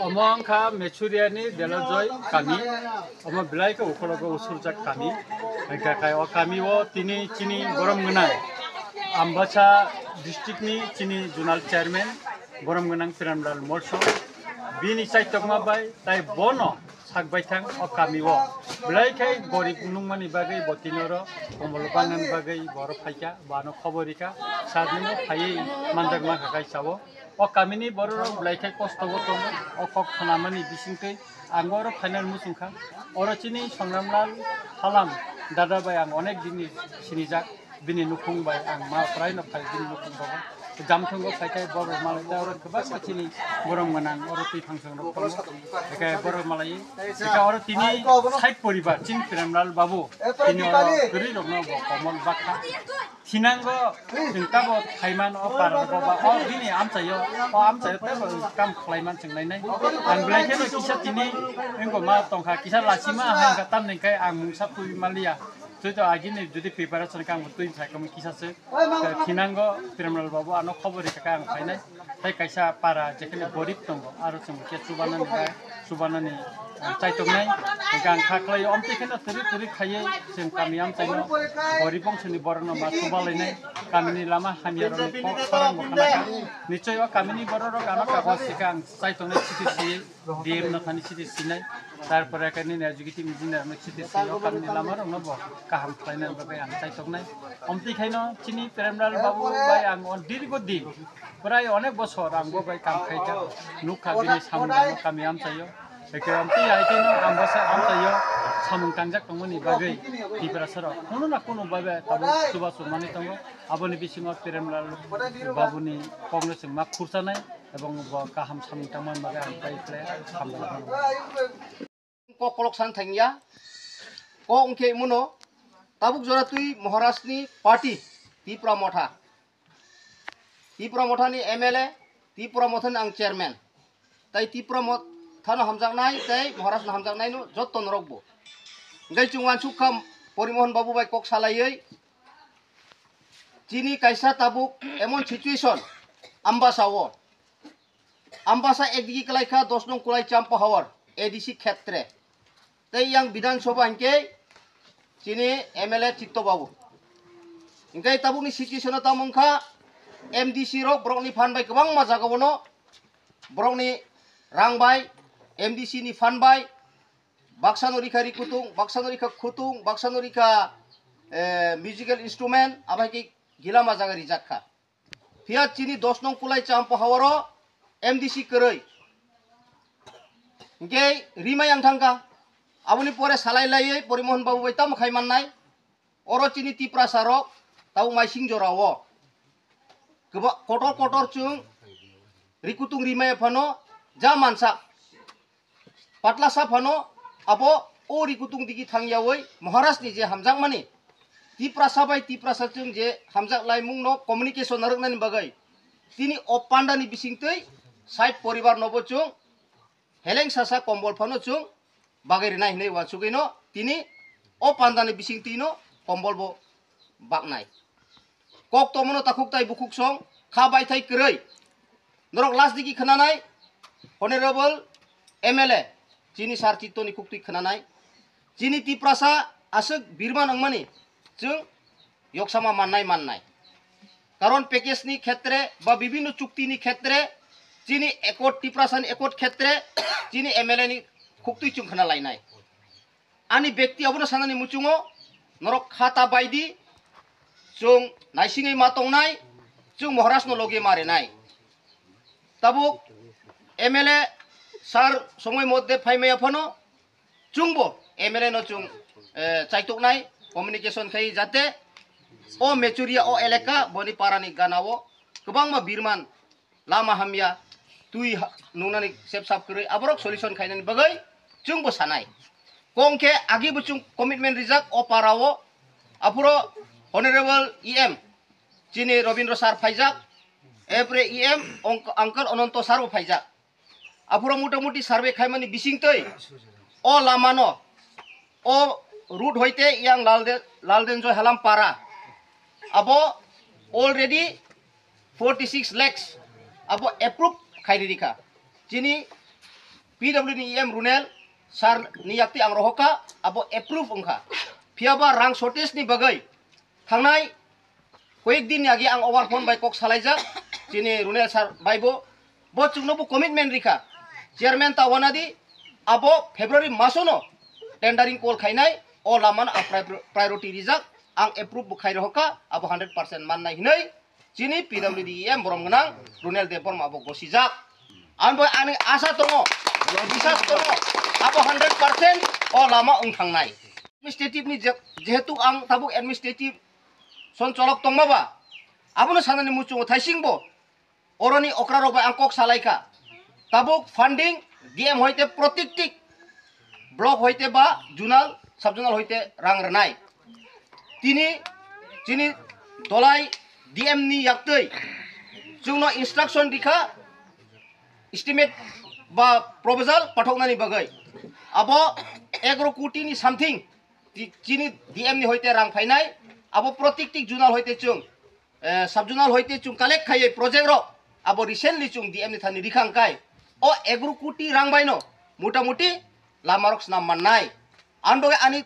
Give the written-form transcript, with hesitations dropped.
Omongka mechuriani delajoy kami, omo belai ke ukologo usurjak kami, kai o kami o tini chini borom genang, Ambasa district ni chini zonal chairman, borom genang Piramlal Morso, bini sai tokma bai tai bono sakbai thang o kami o belai kai gorib nungmani bagai botinoro omolobangan bagai boro phaika bano khoborika sadino phai mandagma kakai sawo o kamini bororo belai kai kosto gotom o kok khanamani bisingkai angoro final musungkha oro chini Songramlal halam dada bai ang onek dini sinijak bini nukung bai ang ma prai no phai bini nukung baba jamthongo phaikai bor malai ta oro kebas kachini borom manang oro tui phangsang ro kai bor malai ka oro tini side poribar chin Piramlal babu tini oro gri rokno bo komol bakha tinanggo jingtabo thaiman o par baba o bini amchayo te kam khlaiman chengnai nai ang blai ke kisa tini engko ma tongkha kisa lasima hang katam ning kai ang mungsa pui malia Jadi agini jadi preparation kang betul saya kami kisah se kinanggo Piramlal babu ano khobori kakang painai tai kaisa para jekene borip tonggo aro sum ke subanani chai tongnai gang khaklai omte kena teri khaye sem kami am chaino boripong suni borno ma subalai kami lama hamiaro ni korang mokana nichoi o kami ni bororo kana kagos sikang chai tongnai chiti si diem na khani chiti sinai তারপরে এখানে educative engineer মেক্সিতে CO কামনি লামার নব কাহাম final by আং চাইতকনাই অমতি খাইনো চিনি Piramlal Babu by আং দীর্ঘদিন প্রায় অনেক বছর আংবো বাই কাম খাইতা নুখা বিনি সামুদানো কামি আম চাইও একে অমতি আইখাইনো আমবাসা আম চাইও সামুং তাংজাক তংমনি বাগৈ প্রিপারেশন কোনো না কোনো ভাবে তাবো সুবা সুমানি তঙ্গ আবনি বিসিংও Piramlal বাবুনি কংগ্রেস মা খুরসানাই এবং কাহাম সামুং তাংমান বাগৈ আং পাইপ্লে সামলানো ko kolok san thangya ko ongke muno tabuk jora tui Maharashtra party Tripura Motha ni MLA Tripura Motha ang chairman tai Tripura Motha no hamjak nai tai Maharashtra hamjak nai no jotton rokbo ngai chungwan sukham Porimohon babu bai kok salaiei chini kaisa tabuk emon situation ambasa ekdigi kalaikha 10 nong kulai champa hawar ADC ক্ষেত্রে তাই yang বিধানসভা ইনকে চিনি MLA চিত্ত বাবু ইনকাই তাবুনি situation তামংখা MDC রক ব্রকনি ফান বাই গোবাং मा জাগাবনো ব্রকনি রাং বাই MDC नि ফান বাই বাক্সানরিখা রিকুতুং বাক্সানরিখা খুতুং বাক্সানরিখা মিউজিক্যাল ইনস্ট্রুমেন্ট আবাই কি গিলামা জাগা রিজাকখা ফিয়া চিনি 10 নং কুলাই চাম্প হাওয়ারো MDC করেই Nge rima yang thangka abuni pore salai lai Porimohon babu bai tam khai mannai oro chini Tripura sarok tau mai sing jorawo keba kotor chung rikutung rima phano ja mansa patla sa phano abo o rikutung digi thangyawoi Maharashtra ni je hamjak mani Tripura sa bai Tripura sa chung je hamjak lai mung no communication naroknani bagai tini opanda ni bisingtei side poribar nobo chung Heleng sasa kombol phano chung bageri nai nei wa chugino tini o pandani bising tino kombol bo baknai kok tomono takuk tai bukuk song kha bai thai krei norok last digi khananai honorable MLA chini sar chitoni kuktui khananai chini Tripura sa asuk birman angmani chung yoksama mannai karon package ni khetre ba bibhinno chukti ni khetre chini ekot Tripura san ekot khetre chini MLA ni খুকতুই চুংখানা লাইনাই ani ব্যক্তি abono sanani muchungo norok khata baidi chung naisingei matongnai chung Maharashtra no loge mare nai tabuk MLA sar somoi modde phaimaya phano chungbo MLA no chung chaitoknai communication khai jate o mechuria o eleka boni parani ganawo kobangma birman lama hamya tui nunani sep kre aborok solution khainani bagai chung bo sanai kongke agi buchung commitment rijak o parawo apuro honorable EM chini Robindro sar phaijak epre EM uncle Ononto sar bo phaijak apuro motamuti survey khaimani bisingtei o lamano o route hoite yang laldenjoy halam para abo already 46 lakhs abo approve khairi dikha chini PW ni Runel sar ni yakti ang rohoka abo approve ungka piaba rang shortage ni bagai thangnai koik din yagi ang overphone by kok salaija chini Runel sar baibo bo chungno bo commitment rika chairman ta wanadi abo February masono tendering call khainai o laman a priority rijak ang approve bu khai rohoka abo 100% mannai hinai chini PWDM borom gnang Runel depor abo gosijak ambo ani asa tongo bisa tongo abo 100% o lama ungthangnai administrative ni jehetu ang tabuk administrative son cholok tongmaba abono sanani muchung thaisingbo oroni okrarok ba angkok salaika tabuk funding DM hoite protiktik blok hoite ba junal subjunal hoite rang renai tini chini dolai DM ni yaktei jungno instruction dikha estimate ba proposal pathoknani bagai abo 11 कोटी ni something chini DM ni hoite rang phainai abo protiktik junal hoite chung subjunal hoite chung collect khai project ro abo recently chung DM ni thani rikhang kai o 11 कोटी rang baino muta muti lamarok snam mannai andoge ani